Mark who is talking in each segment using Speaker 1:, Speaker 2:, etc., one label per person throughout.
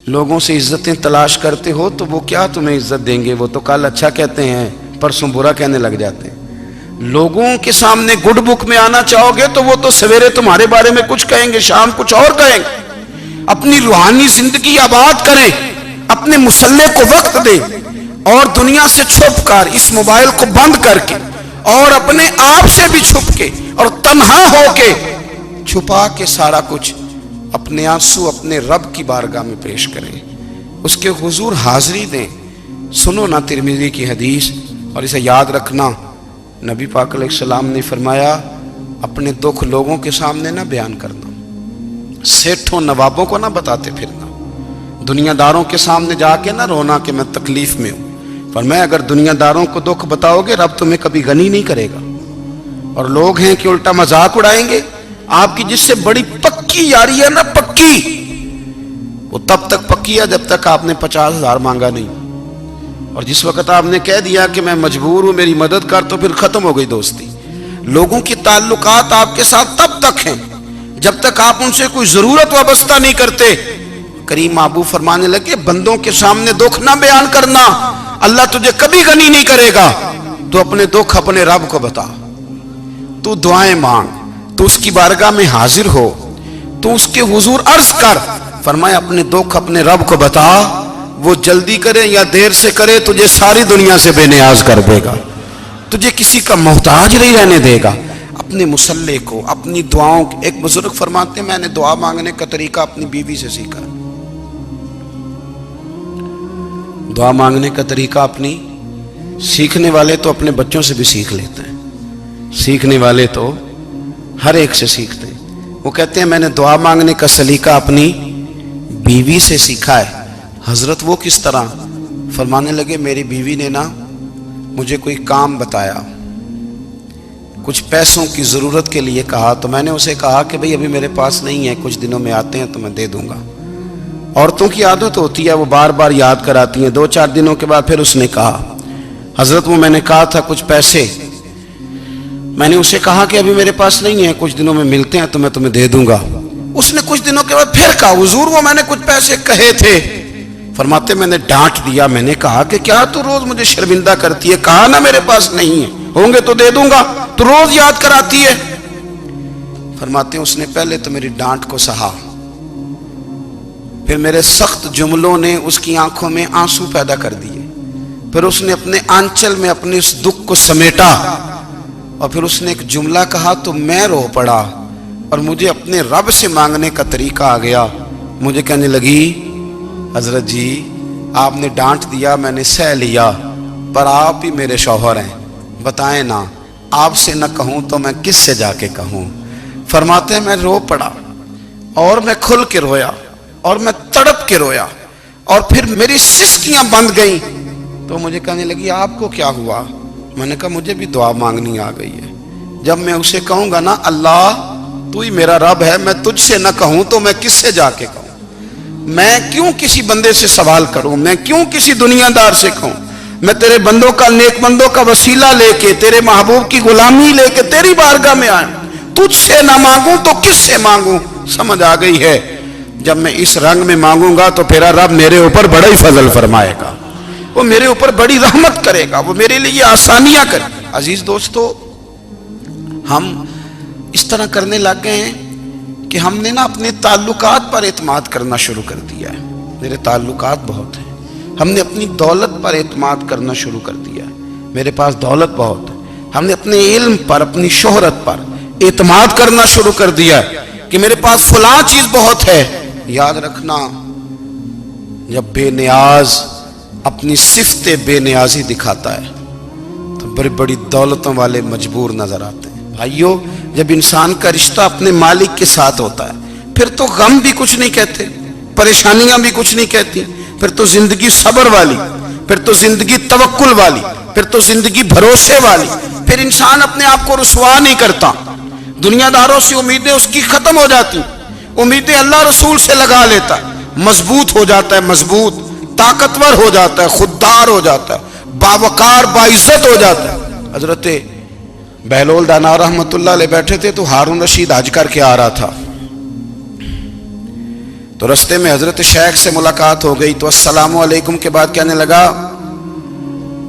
Speaker 1: لوگوں سے عزتیں تلاش کرتے ہو تو وہ کیا تمہیں عزت دیں گے؟ وہ تو کل اچھا کہتے ہیں، پرسوں برا کہنے لگ جاتے ہیں۔ لوگوں کے سامنے گڈ بک میں آنا چاہو گے تو وہ تو سویرے تمہارے بارے میں کچھ کہیں گے، شام کچھ اور کہیں گے۔ اپنی روحانی زندگی آباد کریں، اپنے مسلح کو وقت دیں، اور دنیا سے چھپ کر، اس موبائل کو بند کر کے، اور اپنے آپ سے بھی چھپ کے اور تنہا ہو کے، چھپا کے سارا کچھ اپنے آنسو اپنے رب کی بارگاہ میں پیش کریں، اس کے حضور حاضری دیں۔ سنو نا ترمذی کی حدیث، اور اسے یاد رکھنا، نبی پاک علیہ السلام نے فرمایا اپنے دکھ لوگوں کے سامنے نہ بیان کرنا، سیٹھوں نوابوں کو نہ بتاتے پھرنا، دنیا داروں کے سامنے جا کے نہ رونا کہ میں تکلیف میں ہوں۔ فرمایا اگر دنیا داروں کو دکھ بتاؤ گے رب تمہیں کبھی غنی نہیں کرے گا، اور لوگ ہیں کہ الٹا مذاق اڑائیں گے۔ آپ کی جس سے بڑی پکی یاری ہے نا، پکی، وہ تب تک پکی ہے جب تک آپ نے 50,000 مانگا نہیں، اور جس وقت آپ نے کہہ دیا کہ میں مجبور ہوں میری مدد کر، تو پھر ختم ہو گئی دوستی۔ لوگوں کی تعلقات آپ کے ساتھ تب تک ہیں جب تک آپ ان سے کوئی ضرورت وابستہ نہیں کرتے۔ کریم محبوب فرمانے لگے بندوں کے سامنے دکھ نہ بیان کرنا، اللہ تجھے کبھی غنی نہیں کرے گا۔ تو اپنے دکھ اپنے رب کو بتا، تو دعائیں مانگ، تو اس کی بارگاہ میں حاضر ہو، تو اس کے حضور عرض کر۔ فرمایا اپنے دکھ اپنے رب کو بتا، وہ جلدی کرے یا دیر سے کرے تجھے ساری دنیا سے بے نیاز کر دے گا، تجھے کسی کا محتاج نہیں رہنے دے گا۔ اپنے مسلح کو، اپنی دعاؤں، ایک بزرگ فرماتے ہیں میں نے دعا مانگنے کا طریقہ اپنی بیوی سے سیکھا۔ دعا مانگنے کا طریقہ اپنی، سیکھنے والے تو اپنے بچوں سے بھی سیکھ لیتے ہیں، سیکھنے والے تو ہر ایک سے سیکھتے ہیں۔ وہ کہتے ہیں میں نے دعا مانگنے کا سلیقہ اپنی بیوی سے سیکھا ہے۔ حضرت وہ کس طرح؟ فرمانے لگے میری بیوی نے نا مجھے کوئی کام بتایا، کچھ پیسوں کی ضرورت کے لیے کہا، تو میں نے اسے کہا کہ بھئی ابھی میرے پاس نہیں ہے، کچھ دنوں میں آتے ہیں تو میں دے دوں گا۔ عورتوں کی عادت ہوتی ہے وہ بار بار یاد کراتی ہیں۔ 2-4 دنوں کے بعد پھر اس نے کہا حضرت وہ میں نے کہا تھا کچھ پیسے، میں نے اسے کہا کہ ابھی میرے پاس نہیں ہے، کچھ دنوں میں ملتے ہیں تو میں تمہیں دے دوں گا۔ اس نے کچھ دنوں کے بعد پھر کہا حضور وہ میں نے کچھ پیسے کہے تھے۔ فرماتے میں نے ڈانٹ دیا، میں نے کہا کہ کیا تو روز مجھے شرمندہ کرتی ہے، کہا نا میرے پاس نہیں ہے، ہوں گے تو دے دوں گا، تو روز یاد کراتی ہے۔ فرماتے ہیں اس نے پہلے تو میری ڈانٹ کو سہا، پھر میرے سخت جملوں نے اس کی آنکھوں میں آنسو پیدا کر دیے، پھر اس نے اپنے آنچل میں اپنے اس دکھ کو سمیٹا، اور پھر اس نے ایک جملہ کہا تو میں رو پڑا، اور مجھے اپنے رب سے مانگنے کا طریقہ آ گیا۔ مجھے کہنے لگی حضرت جی آپ نے ڈانٹ دیا میں نے سہ لیا، پر آپ ہی میرے شوہر ہیں، بتائیں نا آپ سے نہ کہوں تو میں کس سے جا کے کہوں۔ فرماتے ہیں میں رو پڑا، اور میں کھل کے رویا، اور میں تڑپ کے رویا، اور پھر میری سسکیاں بند گئیں۔ تو مجھے کہنے لگی آپ کو کیا ہوا؟ میں نے کہا مجھے بھی دعا مانگنی آ گئی ہے۔ جب میں اسے کہوں گا نا اللہ تو ہی میرا رب ہے، میں تجھ سے نہ کہوں تو میں کس سے جا کے کہوں؟ میں کیوں کسی بندے سے سوال کروں؟ میں کیوں کسی دنیا دار سے کہوں؟ میں تیرے بندوں کا، نیک بندوں کا وسیلہ لے کے، تیرے محبوب کی غلامی لے کے تیری بارگاہ میں آئیں، تجھ سے نہ مانگوں تو کس سے مانگوں؟ سمجھ آ گئی ہے؟ جب میں اس رنگ میں مانگوں گا تو پھر رب میرے اوپر بڑا ہی فضل فرمائے گا، وہ میرے اوپر بڑی رحمت کرے گا، وہ میرے لیے آسانیاں کرے گا۔ عزیز دوستو ہم اس طرح کرنے لگ گئے ہیں کہ ہم نے نا اپنے تعلقات پر اعتماد کرنا شروع کر دیا ہے۔ میرے تعلقات بہت ہیں، ہم نے اپنی دولت پر اعتماد کرنا شروع کر دیا ہے، میرے پاس دولت بہت ہے۔ ہم نے اپنے علم پر، اپنی شہرت پر اعتماد کرنا شروع کر دیا ہے کہ میرے پاس فلاں چیز بہت ہے۔ یاد رکھنا جب بے نیاز اپنی صفت بے نیازی دکھاتا ہے تو بڑی بڑی دولتوں والے مجبور نظر آتے ہیں۔ بھائیو جب انسان کا رشتہ اپنے مالک کے ساتھ ہوتا ہے پھر تو غم بھی کچھ نہیں کہتے، پریشانیاں بھی کچھ نہیں کہتی، پھر تو زندگی صبر والی، پھر تو زندگی توکل والی، پھر تو زندگی بھروسے والی، پھر انسان اپنے آپ کو رسوا نہیں کرتا، دنیا داروں سے امیدیں اس کی ختم ہو جاتی، امیدیں اللہ رسول سے لگا لیتا ہے، مضبوط ہو جاتا ہے، مضبوط، طاقتور ہو جاتا ہے، خوددار ہو جاتا ہے، باوقار باعزت ہو جاتا ہے۔ حضرت بہلول دانا رحمت اللہ علیہ بیٹھے تھے تو ہارون رشید حج کر کے آ رہا تھا، تو رستے میں حضرت شیخ سے ملاقات ہو گئی تو السلام علیکم کے بعد کہنے لگا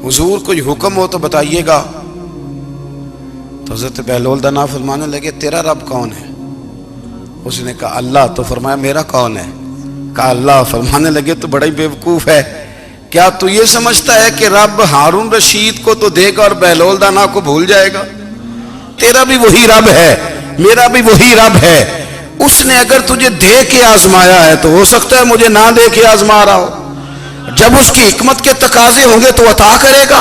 Speaker 1: حضور کوئی حکم ہو تو بتائیے گا. تو حضرت بہلول دنا فرمانے لگے تیرا رب کون ہے؟ اس نے کہا اللہ. تو فرمایا میرا کون ہے؟ کہا اللہ. فرمانے لگے تو بڑا ہی بیوقوف ہے، کیا تو یہ سمجھتا ہے کہ رب ہارون رشید کو تو دے گا اور بہلول دانا کو بھول جائے گا؟ تیرا بھی وہی رب ہے، میرا بھی وہی رب ہے. اس نے اگر تجھے دے کے آزمایا ہے تو ہو سکتا ہے مجھے نہ دے کے آزما رہا ہو. جب اس کی حکمت کے تقاضے ہوں گے تو عطا کرے گا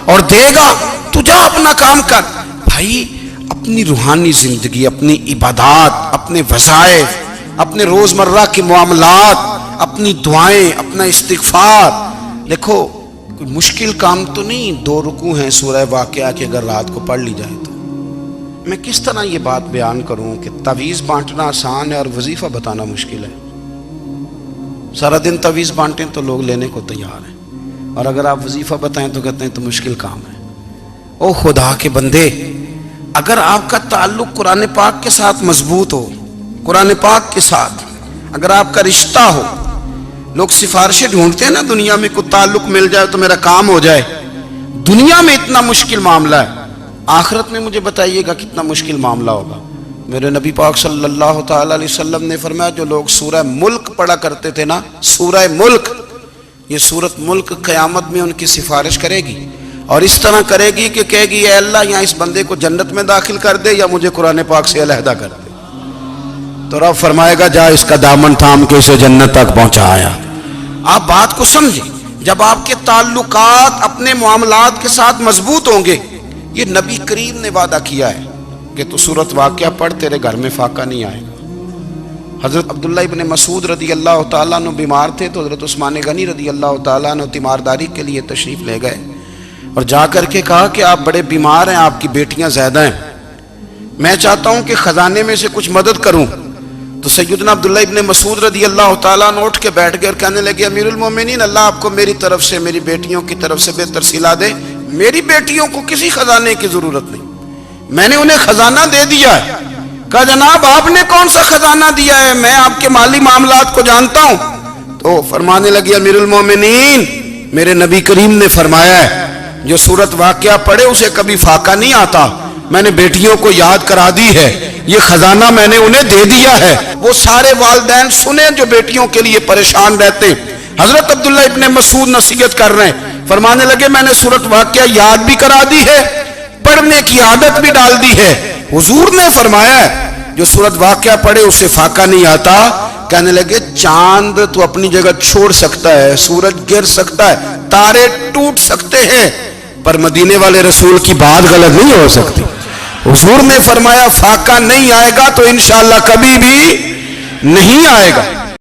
Speaker 1: اور دے گا. تو جا اپنا کام کر. بھائی اپنی روحانی زندگی، اپنی عبادات، اپنے وظائف، اپنے روزمرہ کے معاملات، اپنی دعائیں، اپنا استغفار. دیکھو کوئی مشکل کام تو نہیں 2 رکوع ہیں سورہ واقعہ کہ اگر رات کو پڑھ لی جائے تو. میں کس طرح یہ بات بیان کروں کہ تعویذ بانٹنا آسان ہے اور وظیفہ بتانا مشکل ہے. سارا دن تعویذ بانٹیں تو لوگ لینے کو تیار ہیں، اور اگر آپ وظیفہ بتائیں تو کہتے ہیں تو مشکل کام ہے. او خدا کے بندے، اگر آپ کا تعلق قرآن پاک کے ساتھ مضبوط ہو، قرآن پاک کے ساتھ اگر آپ کا رشتہ ہو، لوگ سفارشیں ڈھونڈتے ہیں نا دنیا میں، کوئی تعلق مل جائے تو میرا کام ہو جائے. دنیا میں اتنا مشکل معاملہ ہے، آخرت میں مجھے بتائیے گا کتنا مشکل معاملہ ہوگا. میرے نبی پاک صلی اللہ تعالی علیہ وسلم نے فرمایا جو لوگ سورہ ملک پڑھا کرتے تھے نا، سورہ ملک، یہ سورت ملک قیامت میں ان کی سفارش کرے گی اور اس طرح کرے گی کہ کہے گی اے اللہ یہاں اس بندے کو جنت میں داخل کر دے یا مجھے قرآن پاک سے علیحدہ کر دے. تو رب فرمائے گا جا اس کا دامن تھام کے اسے جنت تک پہنچایا. آپ بات کو سمجھیں، جب آپ کے تعلقات اپنے معاملات کے ساتھ مضبوط ہوں گے. یہ نبی کریم نے وعدہ کیا ہے کہ تو سورت واقعہ پڑھ تیرے گھر میں فاقہ نہیں آئے گا. حضرت عبداللہ ابن مسعود رضی اللہ تعالیٰ عنہ بیمار تھے تو حضرت عثمان غنی رضی اللہ تعالیٰ عنہ تیمارداری کے لیے تشریف لے گئے اور جا کر کے کہا کہ آپ بڑے بیمار ہیں، آپ کی بیٹیاں زیادہ ہیں، میں چاہتا ہوں کہ خزانے میں سے کچھ مدد کروں. تو سیدنا عبداللہ ابن مسعود رضی اللہ تعالیٰ عنہ اٹھ کے بیٹھ گئے اور کہنے لگے امیر المومنین اللہ آپ کو میری طرف سے، میری بیٹیوں کی طرف سے بہتر صلہ دے. میری بیٹیوں کو کسی خزانے کی ضرورت نہیں، میں نے انہیں خزانہ دے دیا ہے. کہا جناب آپ نے کون سا خزانہ دیا ہے، میں آپ کے مالی معاملات کو جانتا ہوں. تو فرمانے لگے امیر المومنین میرے نبی کریم نے فرمایا ہے جو سورت واقعہ پڑھے اسے کبھی فاقہ نہیں آتا. میں نے بیٹیوں کو یاد کرا دی ہے، یہ خزانہ میں نے انہیں دے دیا ہے. وہ سارے والدین سنیں جو بیٹیوں کے لیے پریشان رہتے ہیں. حضرت عبداللہ ابن مسعود نصیحت کر رہے ہیں، فرمانے لگے میں نے سورت واقعہ یاد بھی کرا دی ہے، پڑھنے کی عادت بھی ڈال دی ہے. حضور نے فرمایا ہے جو سورت واقعہ پڑھے اسے فاقہ نہیں آتا. کہنے لگے چاند تو اپنی جگہ چھوڑ سکتا ہے، سورج گر سکتا ہے، تارے ٹوٹ سکتے ہیں، پر مدینے والے رسول کی بات غلط نہیں ہو سکتی. حضور نے فرمایا فاقہ نہیں آئے گا تو انشاءاللہ کبھی بھی نہیں آئے گا.